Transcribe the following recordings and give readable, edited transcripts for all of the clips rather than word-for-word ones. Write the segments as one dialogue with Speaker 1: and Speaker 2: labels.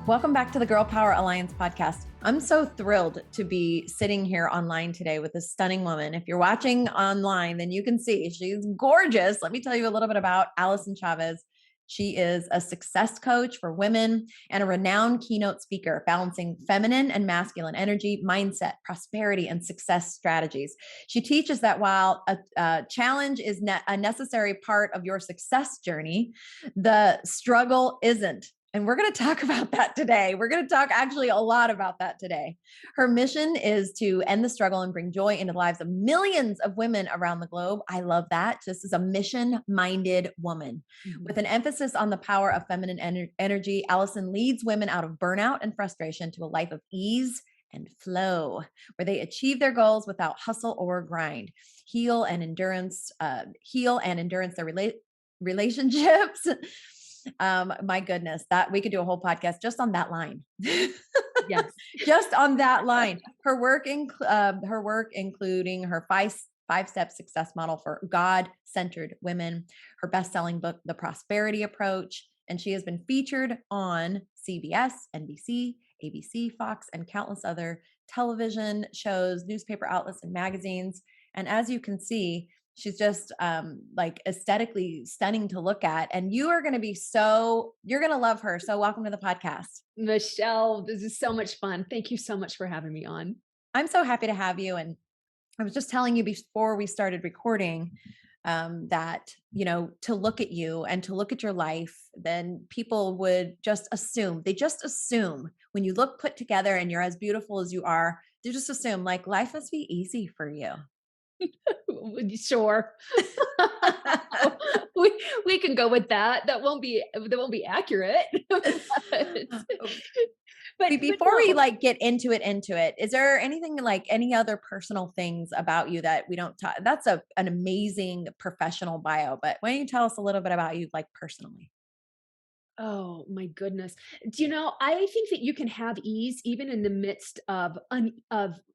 Speaker 1: Welcome back to the Girl Power Alliance podcast. I'm so thrilled to be sitting here online today with this stunning woman. If you're watching online, then you can see she's gorgeous. Let me tell you a little bit about Allyson Chavez. She is a success coach for women and a renowned keynote speaker, balancing feminine and masculine energy, mindset, prosperity, and success strategies. She teaches that while a challenge is a necessary part of your success journey, the struggle isn't. And we're going to talk about that today. We're going to talk actually a lot about that today. Her mission is to end the struggle and bring joy into the lives of millions of women around the globe. I love that. This is a mission-minded woman. With an emphasis on the power of feminine energy, Allyson leads women out of burnout and frustration to a life of ease and flow, where they achieve their goals without hustle or grind, heal and endurance their relationships. My goodness, that we could do a whole podcast just on that line.
Speaker 2: Yes.
Speaker 1: Just on that line. Her work, including her five-step success model for God-centered women, her best-selling book, The Prosperity Approach, and she has been featured on CBS, NBC, ABC, Fox, and countless other television shows, newspaper outlets, and magazines. And as you can see, she's just like aesthetically stunning to look at. And you're going to love her. So welcome to the podcast.
Speaker 2: Michelle, this is so much fun. Thank you so much for having me on.
Speaker 1: I'm so happy to have you. And I was just telling you before we started recording that, to look at you and to look at your life, then people would just assume, when you look put together and you're as beautiful as you are, they just assume like life must be easy for you.
Speaker 2: Sure. we can go with that. That won't be accurate.
Speaker 1: But before we get into it, is there anything like any other personal things about you that we don't talk? That's an amazing professional bio, but why don't you tell us a little bit about you, like personally?
Speaker 2: Oh my goodness. I think that you can have ease even in the midst of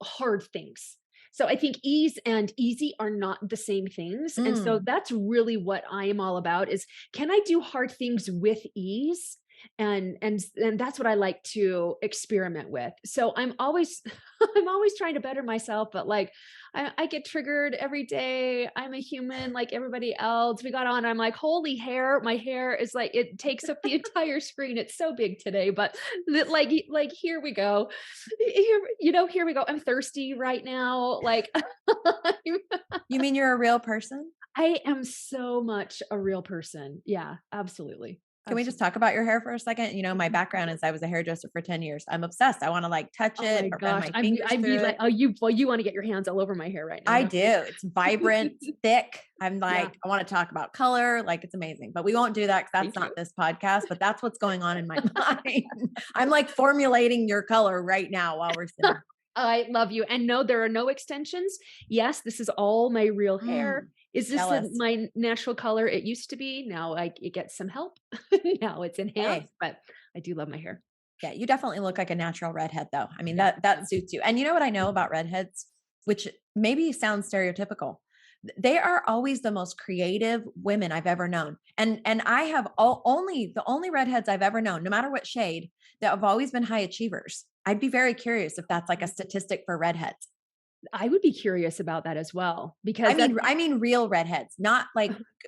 Speaker 2: hard things. So I think ease and easy are not the same things. And so that's really what I am all about is, can I do hard things with ease? And that's what I like to experiment with. So I'm always I'm always trying to better myself, but I get triggered every day. I'm a human like everybody else. We got on, I'm like, holy hair. My hair is like, it takes up the entire screen. It's so big today, but here we go. Here we go. I'm thirsty right now.
Speaker 1: You mean you're a real person?
Speaker 2: I am so much a real person. Yeah, absolutely.
Speaker 1: Can we just talk about your hair for a second? My background is I was a hairdresser for 10 years. I'm obsessed. I want to touch
Speaker 2: Oh
Speaker 1: it
Speaker 2: my
Speaker 1: or run
Speaker 2: gosh.
Speaker 1: my fingers
Speaker 2: I'd be
Speaker 1: through
Speaker 2: like,
Speaker 1: it.
Speaker 2: oh, you want to get your hands all over my hair right now.
Speaker 1: I do. It's vibrant, thick. I'm
Speaker 2: Yeah.
Speaker 1: I want to talk about color. It's amazing, but we won't do that because that's
Speaker 2: Thank
Speaker 1: not
Speaker 2: you.
Speaker 1: this podcast, but that's what's going on in my mind. I'm formulating your color right now while we're sitting.
Speaker 2: I love you. And no, there are no extensions. Yes, this is all my real hair. Is this
Speaker 1: Jealous.
Speaker 2: my natural color? It used to be. Now it gets some help. Now it's enhanced, but I do love my hair.
Speaker 1: Yeah, you definitely look like a natural redhead though. I mean,
Speaker 2: Yeah.
Speaker 1: that suits you. And you know what I know about redheads, which maybe sounds stereotypical. They are always the most creative women I've ever known. And I have the only redheads I've ever known, no matter what shade, that have always been high achievers. I'd be very curious if that's a statistic for redheads.
Speaker 2: I would be curious about that as well because
Speaker 1: I mean real redheads, not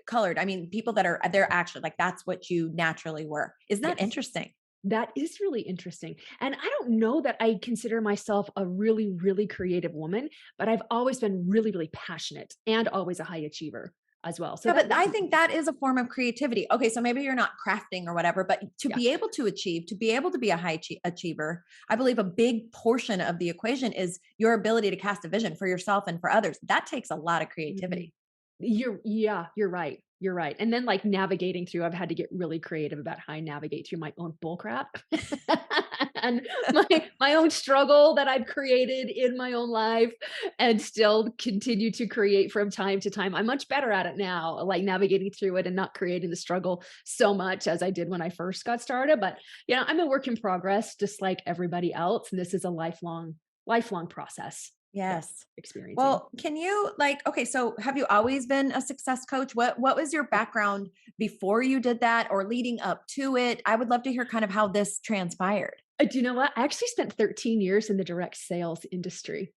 Speaker 1: colored. I mean people that they're actually that's what you naturally were. Isn't that
Speaker 2: yes.
Speaker 1: interesting?
Speaker 2: That is really interesting. And I don't know that I consider myself a really, really creative woman, but I've always been really, really passionate and always a high achiever as well. So
Speaker 1: Yeah, but I think that is a form of creativity. Okay, so maybe you're not crafting or whatever, but to be able to achieve, to be able to be a high achiever, I believe a big portion of the equation is your ability to cast a vision for yourself and for others. That takes a lot of creativity.
Speaker 2: You're right. You're right. And then navigating through, I've had to get really creative about how I navigate through my own bull crap and my own struggle that I've created in my own life and still continue to create from time to time. I'm much better at it now, navigating through it and not creating the struggle so much as I did when I first got started. But I'm a work in progress, just like everybody else. And this is a lifelong process.
Speaker 1: Yes.
Speaker 2: experiencing.
Speaker 1: Well, can you like, okay, so have you always been a success coach? What was your background before you did that or leading up to it? I would love to hear kind of how this transpired.
Speaker 2: Do you know what? I actually spent 13 years in the direct sales industry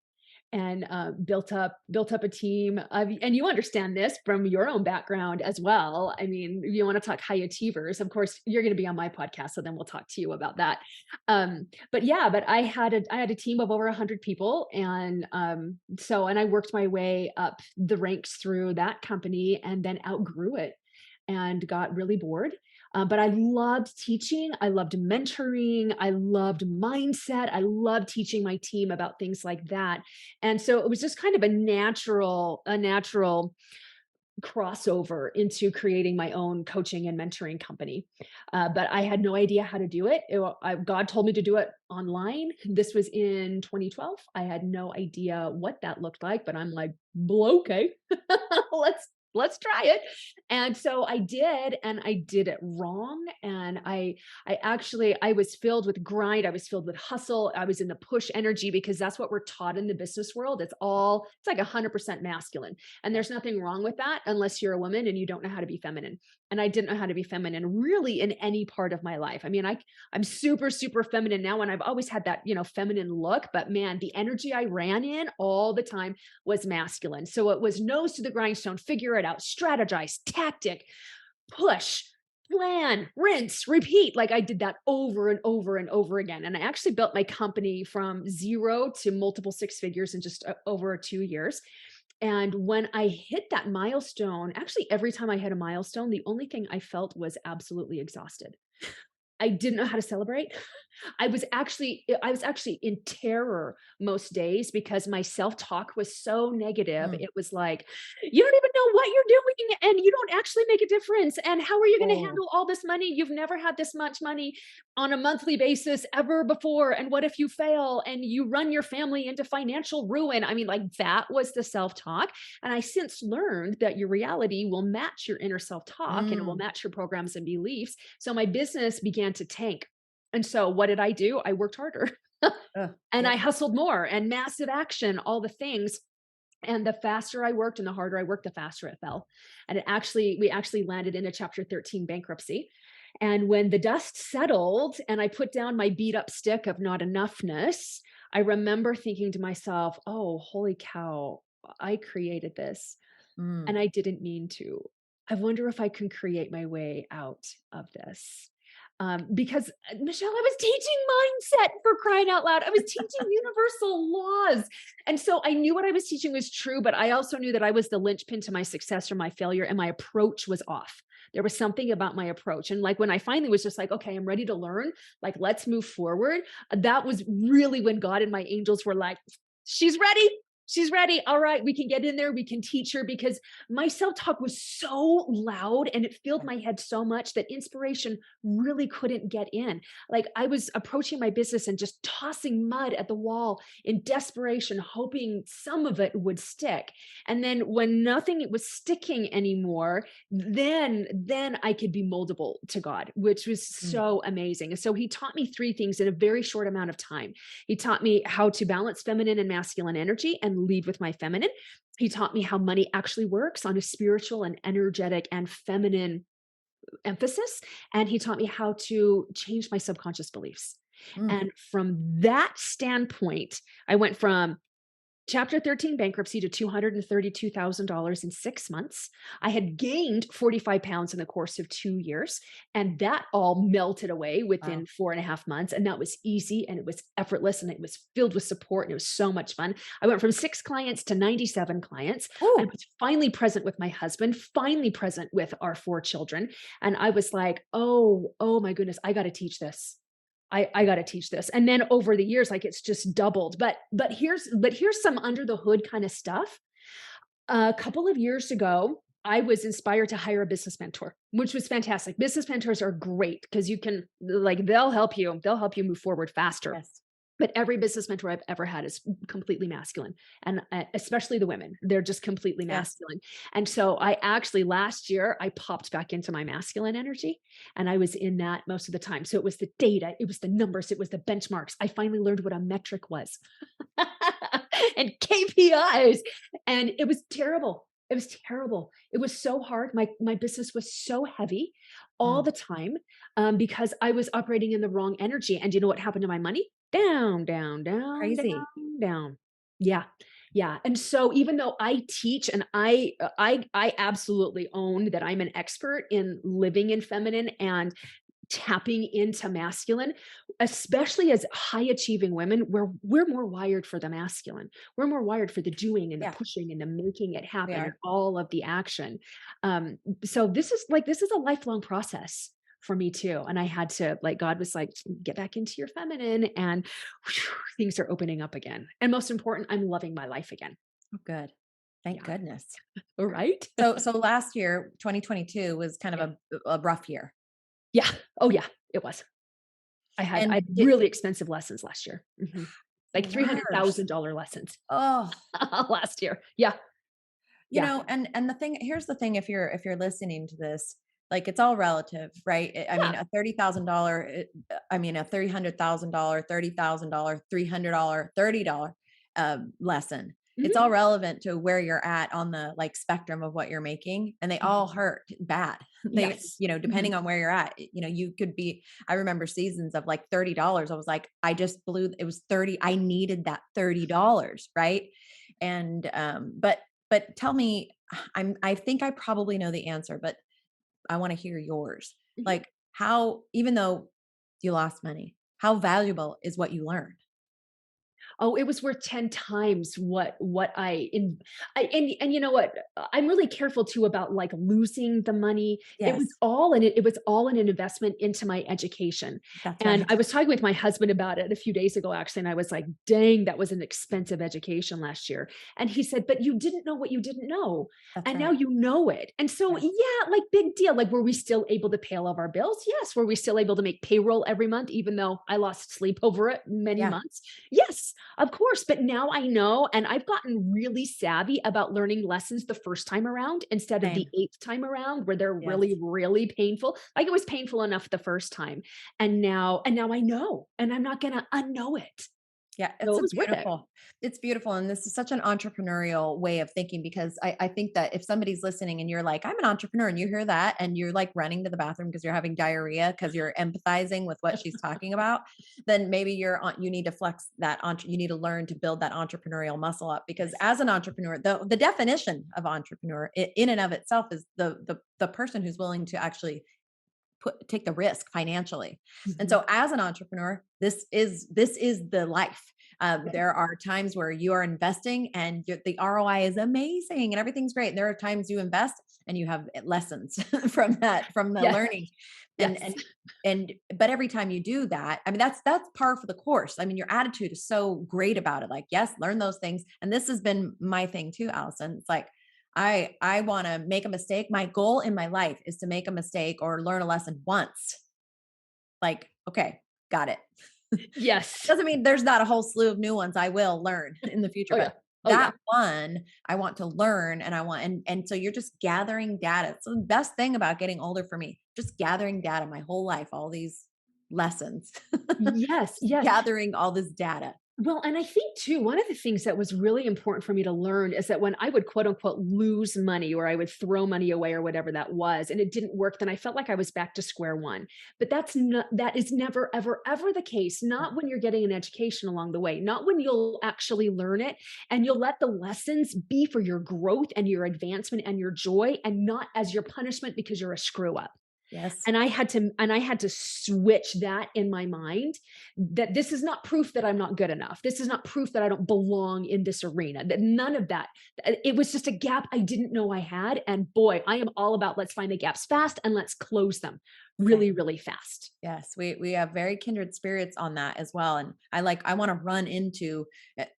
Speaker 2: and built up a team of, and you understand this from your own background as well. I mean, you want to talk high achievers, of course you're going to be on my podcast, so then we'll talk to you about that. But yeah, but I had a team of over 100 people, and and I worked my way up the ranks through that company and then outgrew it and got really bored. But I loved teaching. I loved mentoring. I loved mindset. I loved teaching my team about things like that. And so it was just kind of a natural crossover into creating my own coaching and mentoring company. But I had no idea how to do it. God told me to do it online. This was in 2012. I had no idea what that looked like, but I'm like, "Well, okay, let's try it." And so I did, and I did it wrong. And I was filled with grind. I was filled with hustle. I was in the push energy because that's what we're taught in the business world. It's like 100% masculine. And there's nothing wrong with that unless you're a woman and you don't know how to be feminine. And I didn't know how to be feminine really in any part of my life. I mean, I'm super, super feminine now, and I've always had that, feminine look, but man, the energy I ran in all the time was masculine. So it was nose to the grindstone, figure it out, strategize, tactic, push, plan, rinse, repeat. Like I did that over and over and over again. And I actually built my company from zero to multiple six figures in just over 2 years. And when I hit that milestone, actually, every time I hit a milestone, the only thing I felt was absolutely exhausted. I didn't know how to celebrate. I was actually in terror most days because my self-talk was so negative.
Speaker 1: Mm.
Speaker 2: It was like, you don't even know what you're doing and you don't actually make a difference. And how are you going to
Speaker 1: Oh,
Speaker 2: handle all this money? You've never had this much money on a monthly basis ever before. And what if you fail and you run your family into financial ruin? I mean, like that was the self-talk. And I since learned that your reality will match your inner self-talk and it will
Speaker 1: mm,
Speaker 2: match your programs and beliefs. So my business began to tank. And so what did I do? I worked harder and I
Speaker 1: yep.
Speaker 2: hustled more and massive action, all the things. And the faster I worked and the harder I worked, the faster it fell. And we actually landed in a chapter 13 bankruptcy. And when the dust settled and I put down my beat up stick of not enoughness, I remember thinking to myself, oh, holy cow, I created this
Speaker 1: Mm.
Speaker 2: and I didn't mean to. I wonder if I can create my way out of this. Because Michelle, I was teaching mindset for crying out loud. I was teaching universal laws. And so I knew what I was teaching was true, but I also knew that I was the linchpin to my success or my failure, and my approach was off. There was something about my approach. And like when I finally was just like, okay, I'm ready to learn, like, let's move forward. That was really when God and my angels were like, she's ready. She's ready. All right, we can get in there. We can teach her because my self talk was so loud and it filled my head so much that inspiration really couldn't get in. Like I was approaching my business and just tossing mud at the wall in desperation, hoping some of it would stick. And then when nothing was sticking anymore, then I could be moldable to God, which was
Speaker 1: Mm.
Speaker 2: so amazing. And so he taught me three things in a very short amount of time. He taught me how to balance feminine and masculine energy and lead with my feminine. He taught me how money actually works on a spiritual and energetic and feminine emphasis. And he taught me how to change my subconscious beliefs.
Speaker 1: Mm.
Speaker 2: And from that standpoint, I went from Chapter 13 bankruptcy to $232,000 in 6 months. I had gained 45 pounds in the course of 2 years, and that all melted away
Speaker 1: Wow.
Speaker 2: within 4.5 months. And that was easy and it was effortless and it was filled with support and it was so much fun. I went from 6 clients to 97 clients. I
Speaker 1: Ooh.
Speaker 2: was finally present with my husband, finally present with our 4 children. And I was like, oh my goodness, I got to teach this. I got to teach this. And then over the years, like it's just doubled. But here's some under the hood kind of stuff. A couple of years ago, I was inspired to hire a business mentor, which was fantastic. Business mentors are great because you can like they'll help you move forward faster.
Speaker 1: Yes.
Speaker 2: But every business mentor I've ever had is completely masculine, and especially the women, they're just completely
Speaker 1: Yes.
Speaker 2: masculine. And so I actually last year I popped back into my masculine energy, and I was in that most of the time. So it was the data, it was the numbers, it was the benchmarks. I finally learned what a metric was. and KPIs. And it was terrible. It was terrible. It was so hard. My business was so heavy all
Speaker 1: Mm,
Speaker 2: the time, because I was operating in the wrong energy. And you know what happened to my money? Down, down, down,
Speaker 1: crazy.
Speaker 2: down, down. Yeah. Yeah. And so even though I teach and I absolutely own that I'm an expert in living in feminine and tapping into masculine, especially as high achieving women, we're more wired for the masculine. We're more wired for the doing and the
Speaker 1: Yeah,
Speaker 2: pushing and the making it
Speaker 1: we
Speaker 2: happen and
Speaker 1: are.
Speaker 2: all of the action. So this is a lifelong process for me too. And I had to, like, God was like, get back into your feminine, and whew, things are opening up again. And most important, I'm loving my life again.
Speaker 1: Oh, good. Thank
Speaker 2: Yeah.
Speaker 1: goodness.
Speaker 2: All right.
Speaker 1: So last year, 2022 was kind of
Speaker 2: Yeah.
Speaker 1: a rough year.
Speaker 2: Yeah. Oh yeah, it was. I
Speaker 1: And
Speaker 2: had really expensive lessons last year.
Speaker 1: the
Speaker 2: Like
Speaker 1: worst.
Speaker 2: $300,000 lessons
Speaker 1: Oh,
Speaker 2: last year. Yeah, yeah,
Speaker 1: and the thing, here's the thing, if you're listening to this, like it's all relative, right? I mean,
Speaker 2: yeah.
Speaker 1: a $30,000, I mean, a $300,000, $30,000, $300, $30 lesson. It's
Speaker 2: Mhm.
Speaker 1: all relevant to where you're at on the like spectrum of what you're making, and they all
Speaker 2: Mhm.
Speaker 1: hurt bad. They,
Speaker 2: Yes.
Speaker 1: depending
Speaker 2: Mhm.
Speaker 1: on where you're at, you could be. I remember seasons of like $30. I was like, I just blew. It was 30. I needed that $30, right? And but tell me, I think I probably know the answer, but I want to hear yours.
Speaker 2: Mhm.
Speaker 1: Like how, even though you lost money, how valuable is what you learned?
Speaker 2: Oh, it was worth 10 times what and you know what? I'm really careful too about, like, losing the money.
Speaker 1: Yes,
Speaker 2: It was all in an investment into my education.
Speaker 1: that's
Speaker 2: And
Speaker 1: right.
Speaker 2: I was talking with my husband about it a few days ago, actually, and I was like, "Dang, that was an expensive education last year." And he said, "But you didn't know what you didn't know,
Speaker 1: That's
Speaker 2: and now
Speaker 1: right.
Speaker 2: you know it." And so,
Speaker 1: Yes.
Speaker 2: yeah, like, big deal. Like, were we still able to pay all of our bills? Yes. Were we still able to make payroll every month, even though I lost sleep over it many
Speaker 1: Yeah.
Speaker 2: months? Yes. Of course, but now I know, and I've gotten really savvy about learning lessons the first time around instead of the
Speaker 1: Same.
Speaker 2: eighth time around where they're really,
Speaker 1: Yes.
Speaker 2: really painful. Like, it was painful enough the first time, and now I know, and I'm not gonna unknow it.
Speaker 1: Yeah,
Speaker 2: So it was worth it.
Speaker 1: it's beautiful. And this is such an entrepreneurial way of thinking, because I think that if somebody's listening and you're like, I'm an entrepreneur, and you hear that and you're like running to the bathroom because you're having diarrhea because you're empathizing with what she's talking about, then maybe you need to flex that you need to learn to build that entrepreneurial muscle up. Because
Speaker 2: Yes.
Speaker 1: as an entrepreneur, the definition of entrepreneur in and of itself is the person who's willing to actually take the risk financially. And
Speaker 2: Mhm.
Speaker 1: so as an entrepreneur, this is the life.
Speaker 2: Yeah.
Speaker 1: There are times where you are investing and the ROI is amazing and everything's great. There are times you invest and you have lessons from the
Speaker 2: Yes.
Speaker 1: learning. and
Speaker 2: Yes.
Speaker 1: and and but every time you do that, I mean, that's par for the course. I mean, your attitude is so great about it, like, yes, learn those things. And this has been my thing too, Allison. It's like, I want to make a mistake. My goal in my life is to make a mistake or learn a lesson once. Like, okay, got it.
Speaker 2: Yes.
Speaker 1: Doesn't mean there's not a whole slew of new ones I will learn in the future,
Speaker 2: Oh,
Speaker 1: but
Speaker 2: yeah. Oh,
Speaker 1: that
Speaker 2: yeah.
Speaker 1: one I want to learn, and I want, and so you're just gathering data. So the best thing about getting older for me, just gathering data my whole life, all these lessons.
Speaker 2: Yes,
Speaker 1: Just
Speaker 2: yes.
Speaker 1: gathering all this data.
Speaker 2: Well, and I think too, one of the things that was really important for me to learn is that when I would quote unquote lose money or I would throw money away or whatever that was, and it didn't work, then I felt like I was back to square one. But that is never, ever, ever the case.
Speaker 1: Yeah.
Speaker 2: Not when you're getting an education along the way, not when you'll actually learn it and you'll let the lessons be for your growth and your advancement and your joy and not as your punishment because you're a screw up.
Speaker 1: Yes.
Speaker 2: And I had to switch that in my mind, that this is not proof that I'm not good enough. This is not proof that I don't belong in this arena. That none of that. It was just a gap I didn't know I had. And boy, I am all about let's find the gaps fast and let's close them really,
Speaker 1: Same.
Speaker 2: really fast.
Speaker 1: Yes, we have very kindred spirits on that as well. And I want to run into,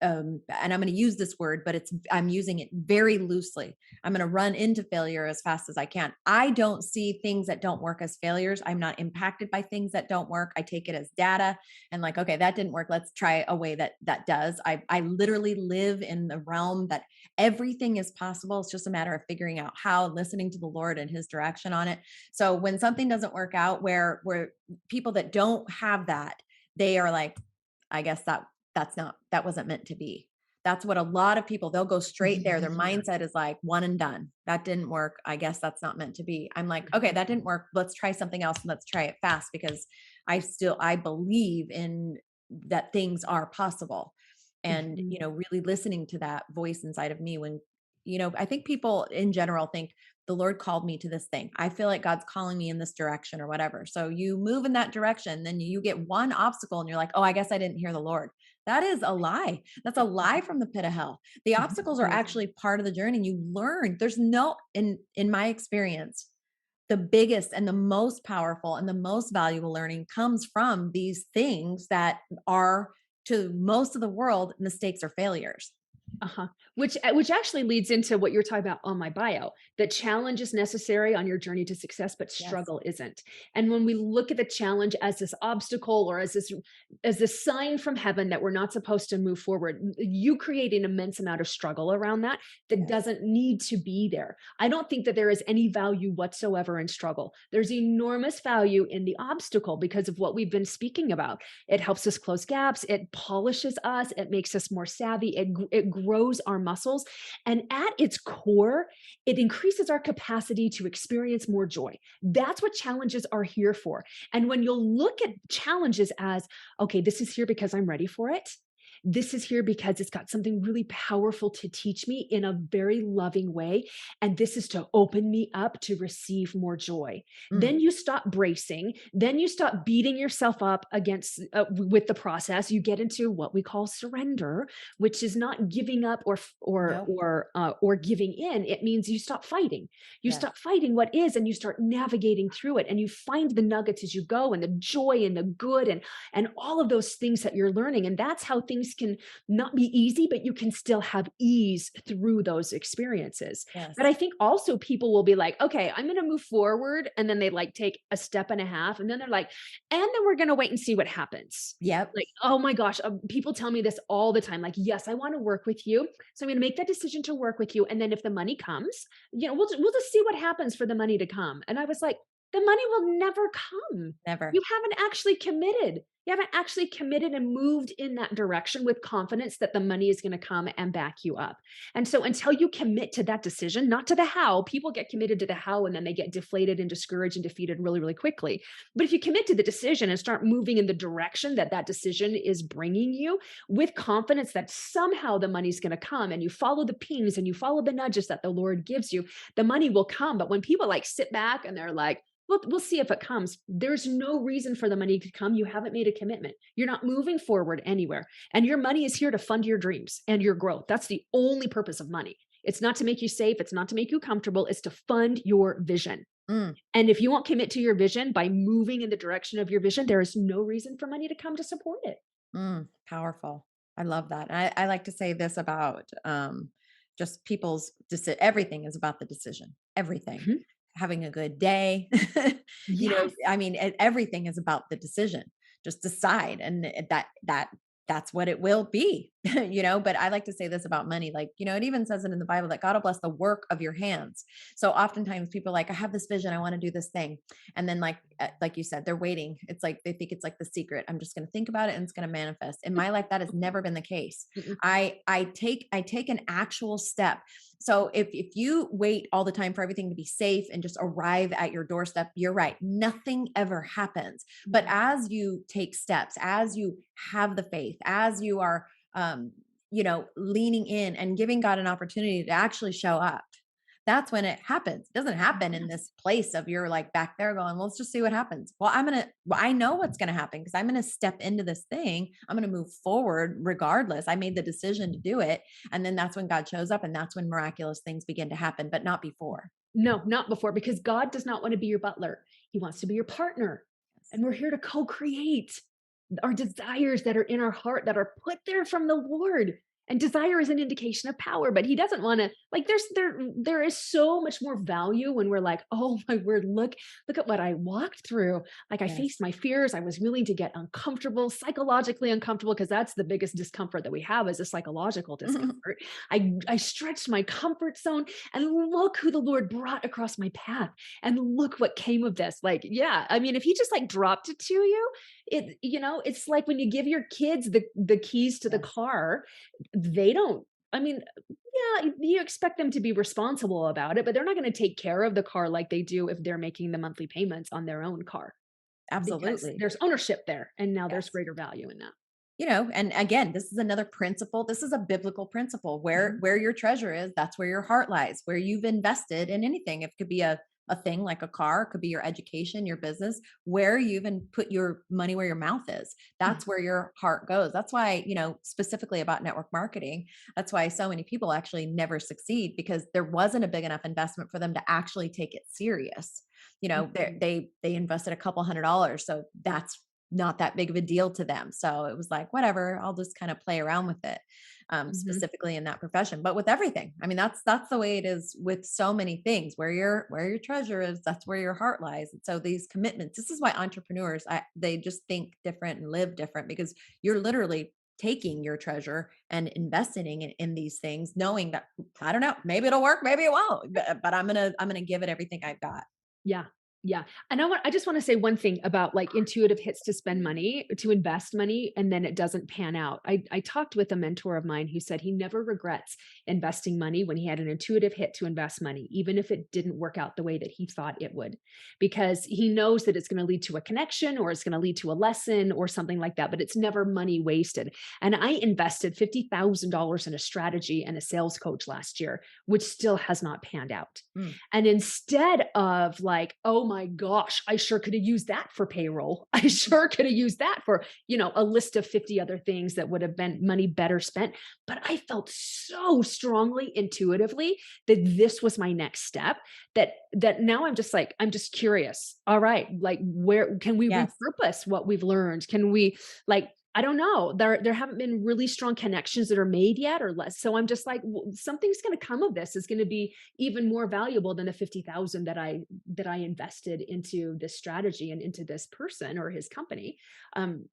Speaker 1: and I'm going to use this word, but I'm using it very loosely. I'm going to run into failure as fast as I can. I don't see things that don't work as failures. I'm not impacted by things that don't work. I take it as data and like, okay, that didn't work. Let's try a way that does. I literally live in the realm that everything is possible. It's just a matter of figuring out how, listening to the Lord and His direction on it. So when something doesn't work out, where people that don't have that, they are like, I guess that wasn't meant to be. That's what a lot of people, they'll go straight there. Their
Speaker 2: Yeah.
Speaker 1: mindset is like one and done. That didn't work. I guess that's not meant to be. I'm like, okay, that didn't work. Let's try something else and let's try it fast because I believe in that things are possible. And,
Speaker 2: Mhm.
Speaker 1: really listening to that voice inside of me when, I think people in general think the Lord called me to this thing. I feel like God's calling me in this direction or whatever. So you move in that direction, then you get one obstacle and you're like, oh, I guess I didn't hear the Lord. That is a lie. That's a lie from the pit of hell. The obstacles are
Speaker 2: Yes.
Speaker 1: actually part of the journey. You learn. There's no in my experience, the biggest and the most powerful and the most valuable learning comes from these things that are to most of the world mistakes or failures.
Speaker 2: Uh-huh. Which actually leads into what you're talking about on my bio. That challenge is necessary on your journey to success, but
Speaker 1: Yes.
Speaker 2: struggle isn't. And when we look at the challenge as this obstacle or as this sign from heaven that we're not supposed to move forward, you create an immense amount of struggle around that
Speaker 1: Yes.
Speaker 2: doesn't need to be there. I don't think that there is any value whatsoever in struggle. There's enormous value in the obstacle because of what we've been speaking about. It helps us close gaps, it polishes us, it makes us more savvy, it grows our muscles. And at its core, it increases our capacity to experience more joy. That's what challenges are here for. And when you'll look at challenges as, okay, this is here because I'm ready for it. This is here because it's got something really powerful to teach me in a very loving way. And this is to open me up to receive more joy.
Speaker 1: Mm,
Speaker 2: Then you stop bracing. Then you stop beating yourself up against with the process. You get into what we call surrender, which is not giving up
Speaker 1: no.
Speaker 2: or giving in. It means you stop fighting. You
Speaker 1: Yes.
Speaker 2: stop fighting what is, and you start navigating through it. And you find the nuggets as you go, and the joy and the good, and all of those things that you're learning. And that's how things can not be easy, but you can still have ease through those experiences. But
Speaker 1: Yes.
Speaker 2: I think also people will be like, okay, I'm going to move forward. And then they like take a step and a half. And then they're like, and then we're going to wait and see what happens.
Speaker 1: Yep.
Speaker 2: Like, oh my gosh, people tell me this all the time. Like, yes, I want to work with you. So I'm going to make that decision to work with you. And then if the money comes, we'll just see what happens for the money to come. And I was like, the money will never come.
Speaker 1: Never.
Speaker 2: You haven't actually committed. You haven't actually committed and moved in that direction with confidence that the money is going to come and back you up. And so until you commit to that decision, not to the how, people get committed to the how and then they get deflated and discouraged and defeated really, really quickly. But if you commit to the decision and start moving in the direction that that decision is bringing you with confidence that somehow the money's going to come, and you follow the pings and you follow the nudges that the Lord gives you, the money will come. But when people like sit back and they're like, we'll see if it comes. There's no reason for the money to come. You haven't made a commitment. You're not moving forward anywhere. And your money is here to fund your dreams and your growth. That's the only purpose of money. It's not to make you safe. It's not to make you comfortable. It's to fund your vision.
Speaker 1: Mm,
Speaker 2: And if you won't commit to your vision by moving in the direction of your vision, there is no reason for money to come to support it.
Speaker 1: powerful. I love that. And I like to say this about just everything is about the decision. Everything.
Speaker 2: Mhm.
Speaker 1: Having a good day.
Speaker 2: Yes.
Speaker 1: I mean, everything is about the decision. Just decide, and that's what it will be. But I like to say this about money, like, it even says it in the Bible that God will bless the work of your hands. So oftentimes people are like, I have this vision, I want to do this thing, and then like you said, they're waiting. It's like they think it's like the secret. I'm just going to think about it and it's going to manifest. In my life, that has never been the case.
Speaker 2: Mm-mm.
Speaker 1: I take an actual step. So if you wait all the time for everything to be safe and just arrive at your doorstep, you're right. Nothing ever happens. But as you take steps, as you have the faith, as you are leaning in and giving God an opportunity to actually show up, that's when it happens. It doesn't happen in
Speaker 2: Yes.
Speaker 1: this place of you're like back there going, well, let's just see what happens. Well, I know what's going to happen because I'm going to step into this thing. I'm going to move forward regardless. I made the decision to do it. And then that's when God shows up and that's when miraculous things begin to happen, but not before.
Speaker 2: No, not before, because God does not want to be your butler. He wants to be your partner.
Speaker 1: Yes.
Speaker 2: And we're here to co create our desires that are in our heart that are put there from the Lord. And desire is an indication of power, but He doesn't want to Like there is so much more value when we're like, oh my word, look at what I walked through. Like I
Speaker 1: Yes.
Speaker 2: faced my fears. I was willing to get uncomfortable, psychologically uncomfortable, because that's the biggest discomfort that we have is a psychological discomfort. I stretched my comfort zone, and look who the Lord brought across my path. And look what came of this. Like, yeah, I mean, if he just like dropped it to you, it's like when you give your kids the keys to the
Speaker 1: Yes.
Speaker 2: car, they don't, I mean, yeah, you expect them to be responsible about it, but they're not gonna take care of the car like they do if they're making the monthly payments on their own car, because
Speaker 1: Absolutely.
Speaker 2: there's ownership there, and now there's
Speaker 1: Yes.
Speaker 2: greater value in that.
Speaker 1: And again, this is another principle. This is a biblical principle. Where
Speaker 2: Mhm.
Speaker 1: where your treasure is, that's where your heart lies. Where you've invested in anything, it could be a thing like a car, it could be your education, your business, where you even put your money where your mouth is.
Speaker 2: Mm,
Speaker 1: That's where your heart goes. That's why, specifically about network marketing, that's why so many people actually never succeed because there wasn't a big enough investment for them to actually take it serious.
Speaker 2: mhm,
Speaker 1: They invested a couple $100, so that's not that big of a deal to them. So it was like, whatever, I'll just kind of play around with it,
Speaker 2: mhm.
Speaker 1: specifically in that profession. But with everything, I mean, that's the way it is with so many things. Where your treasure is, that's where your heart lies. And so these commitments, this is why entrepreneurs, they just think different and live different because you're literally taking your treasure and investing in these things, knowing that I don't know, maybe it'll work, maybe it won't, but I'm gonna give it everything I've got.
Speaker 2: Yeah. Yeah. And I just want to say one thing about like intuitive hits to spend money, to invest money, and then it doesn't pan out. I talked with a mentor of mine who said he never regrets investing money when he had an intuitive hit to invest money, even if it didn't work out the way that he thought it would, because he knows that it's going to lead to a connection or it's going to lead to a lesson or something like that, but it's never money wasted. And I invested $50,000 in a strategy and a sales coach last year, which still has not panned out.
Speaker 1: Mm,
Speaker 2: And instead of like, oh my gosh, I sure could have used that for payroll. I sure could have used that for, a list of 50 other things that would have been money better spent. But I felt so strongly intuitively that this was my next step, that now I'm just curious. All right, like where can we
Speaker 1: yes.
Speaker 2: repurpose what we've learned? Can we like, I don't know. There haven't been really strong connections that are made yet or less. So I'm just like, something's going to come of this. Is going to be even more valuable than the 50,000 that I invested into this strategy and into this person or his company. Um,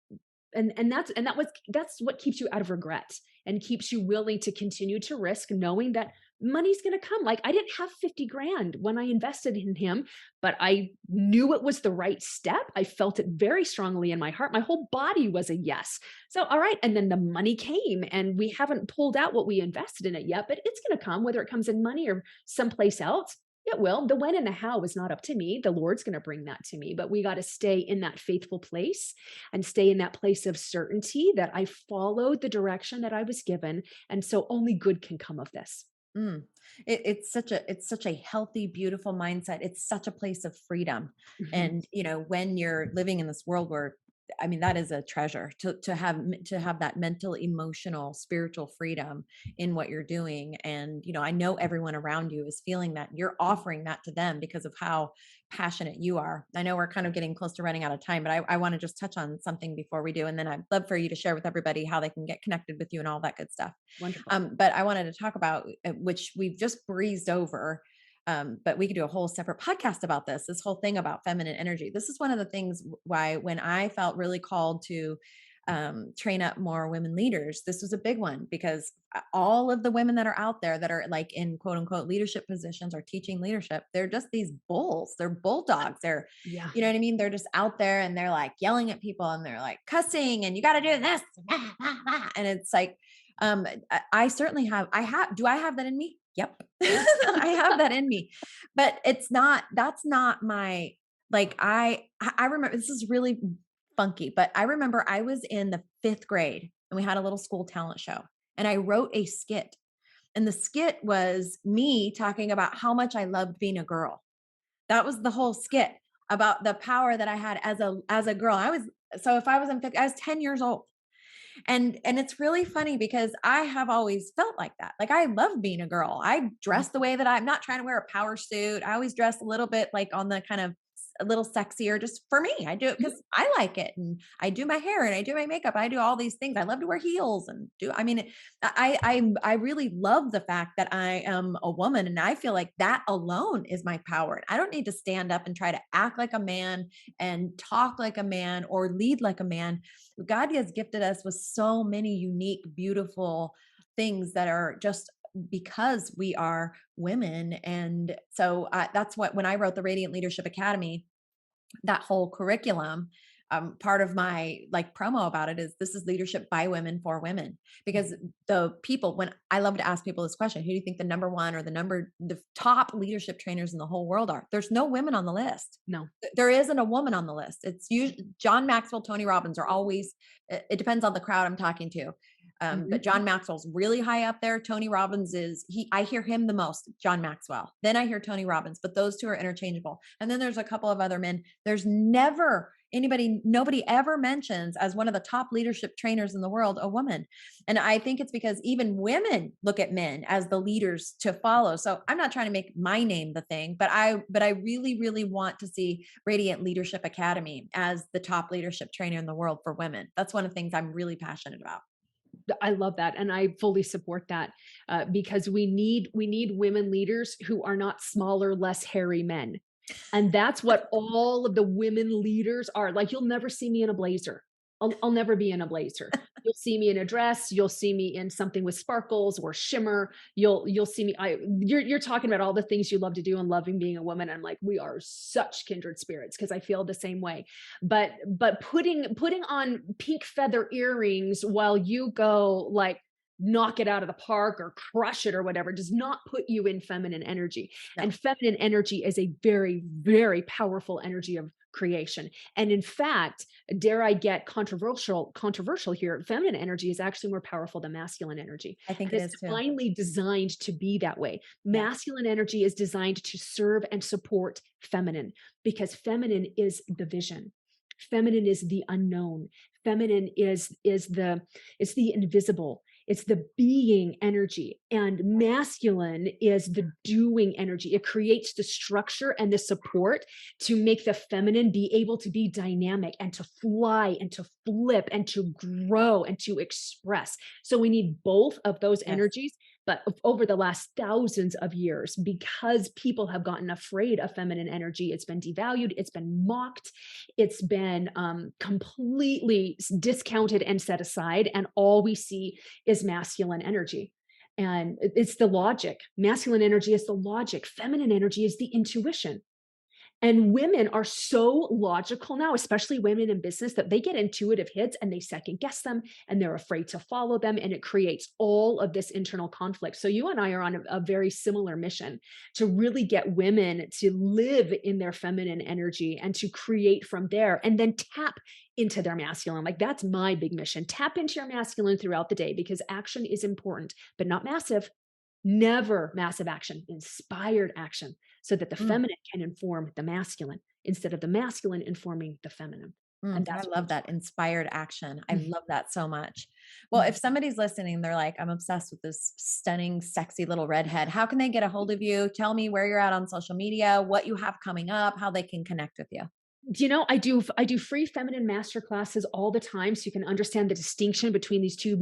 Speaker 2: that's what keeps you out of regret and keeps you willing to continue to risk, knowing that money's going to come. Like I didn't have 50 grand when I invested in him, but I knew it was the right step. I felt it very strongly in my heart. My whole body was a yes. So all right, and then the money came, and we haven't pulled out what we invested in it yet, but it's going to come, whether it comes in money or someplace else. It will. The when and the how is not up to me. The Lord's going to bring that to me, but we got to stay in that faithful place and stay in that place of certainty that I followed the direction that I was given. And so only good can come of this.
Speaker 1: Mm. It's such a healthy, beautiful mindset. It's such a place of freedom.
Speaker 2: Mhm.
Speaker 1: And when you're living in this world where I mean that is a treasure to have that mental, emotional, spiritual freedom in what you're doing. And I know everyone around you is feeling that you're offering that to them because of how passionate you are. I know we're kind of getting close to running out of time, but I want to just touch on something before we do. And then I'd love for you to share with everybody how they can get connected with you and all that good stuff.
Speaker 2: Wonderful.
Speaker 1: But I wanted to talk about which we've just breezed over. But we could do a whole separate podcast about this whole thing about feminine energy. This is one of the things why when I felt really called to train up more women leaders, this was a big one because all of the women that are out there that are like in quote unquote leadership positions or teaching leadership, they're just these bulls. They're bulldogs. They're,
Speaker 2: Yeah.
Speaker 1: you know what I mean? They're just out there and they're like yelling at people and they're like cussing and you got to do this. And it's like, I certainly do I have that in me? Yep. I have that in me, but that's not my, like, I remember this is really funky, but I remember I was in the fifth grade and we had a little school talent show and I wrote a skit, and the skit was me talking about how much I loved being a girl. That was the whole skit about the power that I had as a girl. So if I was in fifth, I was 10 years old. And it's really funny because I have always felt like that. Like I love being a girl. I dress the way that I'm not trying to wear a power suit. I always dress a little bit like on the kind of a little sexier just for me. I do it
Speaker 2: Mhm.
Speaker 1: because I like it, and I do my hair and I do my makeup. I do all these things. I love to wear heels and do. I mean, I really love the fact that I am a woman, and I feel like that alone is my power. I don't need to stand up and try to act like a man and talk like a man or lead like a man. God has gifted us with so many unique, beautiful things that are just because we are women. And so that's what, when I wrote the Radiant Leadership Academy, that whole curriculum, part of my like promo about it is, this is leadership by women for women. Because the people, when I love to ask people this question, who do you think the number one or the top leadership trainers in the whole world are? There's no women on the list.
Speaker 2: No.
Speaker 1: There isn't a woman on the list. It's usually John Maxwell, Tony Robbins are always, it depends on the crowd I'm talking to.
Speaker 2: Mhm.
Speaker 1: But John Maxwell's really high up there. Tony Robbins is, I hear him the most, John Maxwell. Then I hear Tony Robbins, but those two are interchangeable. And then there's a couple of other men. There's never anybody, nobody ever mentions as one of the top leadership trainers in the world, a woman. And I think it's because even women look at men as the leaders to follow. So I'm not trying to make my name the thing, but I really, really want to see Radiant Leadership Academy as the top leadership trainer in the world for women. That's one of the things I'm really passionate about.
Speaker 2: I love that, and I fully support that, because we need women leaders who are not smaller, less hairy men. And that's what all of the women leaders are. Like, you'll never see me in a blazer. I'll never be in a blazer. You'll see me in a dress. You'll see me in something with sparkles or shimmer. You'll see me. You're talking about all the things you love to do and loving being a woman. I'm like, we are such kindred spirits because I feel the same way. But putting on pink feather earrings while you go like knock it out of the park or crush it or whatever does not put you in feminine energy.
Speaker 1: No,
Speaker 2: And feminine energy is a very, very powerful energy of creation. And in fact, dare I get controversial here, feminine energy is actually more powerful than masculine energy.
Speaker 1: I think
Speaker 2: And
Speaker 1: it
Speaker 2: it's
Speaker 1: is too.
Speaker 2: divinely designed to be that way.
Speaker 1: Yeah.
Speaker 2: Masculine energy is designed to serve and support feminine because feminine is the vision. Feminine is the unknown. Feminine is the it's the invisible. It's the being energy, and masculine is the doing energy. It creates the structure and the support to make the feminine be able to be dynamic and to fly and to flip and to grow and to express. So we need both of those
Speaker 1: Yes.
Speaker 2: energies. But over the last thousands of years, because people have gotten afraid of feminine energy, it's been devalued, it's been mocked, it's been completely discounted and set aside. And all we see is masculine energy. And it's the logic. Masculine energy is the logic. Feminine energy is the intuition. And women are so logical now, especially women in business, that they get intuitive hits and they second guess them and they're afraid to follow them. And it creates all of this internal conflict. So you and I are on a very similar mission to really get women to live in their feminine energy and to create from there and then tap into their masculine. Like, that's my big mission. Tap into your masculine throughout the day because action is important, but not massive. Never massive action, inspired action, so that the
Speaker 1: Mm,
Speaker 2: feminine can inform the masculine instead of the masculine informing the feminine. And
Speaker 1: I
Speaker 2: that's what
Speaker 1: love
Speaker 2: makes
Speaker 1: that inspired action. I
Speaker 2: it
Speaker 1: love that so much. Well,
Speaker 2: work.
Speaker 1: if somebody's listening, they're like, I'm obsessed with this stunning, sexy little redhead. How can they get a hold of you? Tell me where you're at on social media, what you have coming up, how they can connect with you.
Speaker 2: Do you know, I do free feminine master classes all the time so you can understand the distinction between these two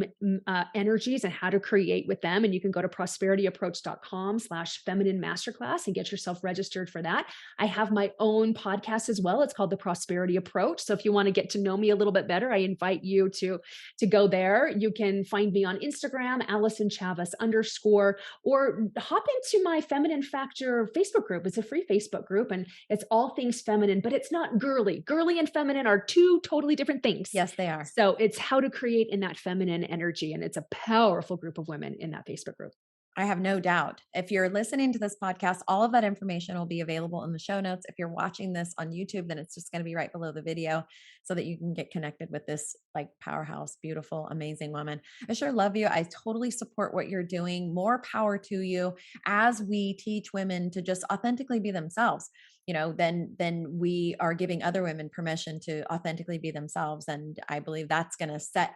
Speaker 2: energies and how to create with them. And you can go to prosperityapproach.com/feminine masterclass and get yourself registered for that. I have my own podcast as well. It's called The Prosperity Approach. So if you want to get to know me a little bit better, I invite you to go there. You can find me on Instagram, Allyson Chavez _ or hop into my Feminine Factor Facebook group. It's a free Facebook group and it's all things feminine, but it's not girly. Girly and feminine are two totally different things.
Speaker 1: Yes, they are.
Speaker 2: So it's how to create in that feminine energy. And it's a powerful group of women in that Facebook group.
Speaker 1: I have no doubt. If you're listening to this podcast, all of that information will be available in the show notes. If you're watching this on YouTube, then it's just going to be right below the video so that you can get connected with this like powerhouse, beautiful, amazing woman. I sure love you. I totally support what you're doing. More power to you as we teach women to just authentically be themselves. Then we are giving other women permission to authentically be themselves. And I believe that's going to set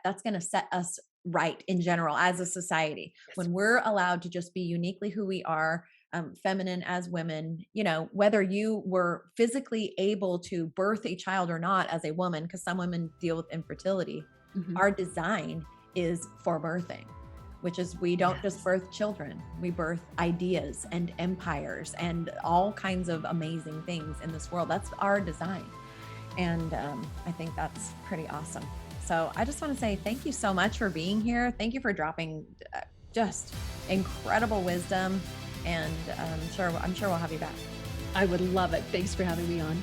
Speaker 1: us right in general as a society.
Speaker 2: Yes.
Speaker 1: When we're allowed to just be uniquely who we are, feminine as women, whether you were physically able to birth a child or not as a woman, because some women deal with infertility,
Speaker 2: Mhm.
Speaker 1: our design is for birthing, which is we don't just
Speaker 2: Yes.
Speaker 1: birth children, we birth ideas and empires and all kinds of amazing things in this world. That's our design. And I think that's pretty awesome. So I just want to say thank you so much for being here. Thank you for dropping just incredible wisdom. And I'm sure we'll have you back.
Speaker 2: I would love it. Thanks for having me on.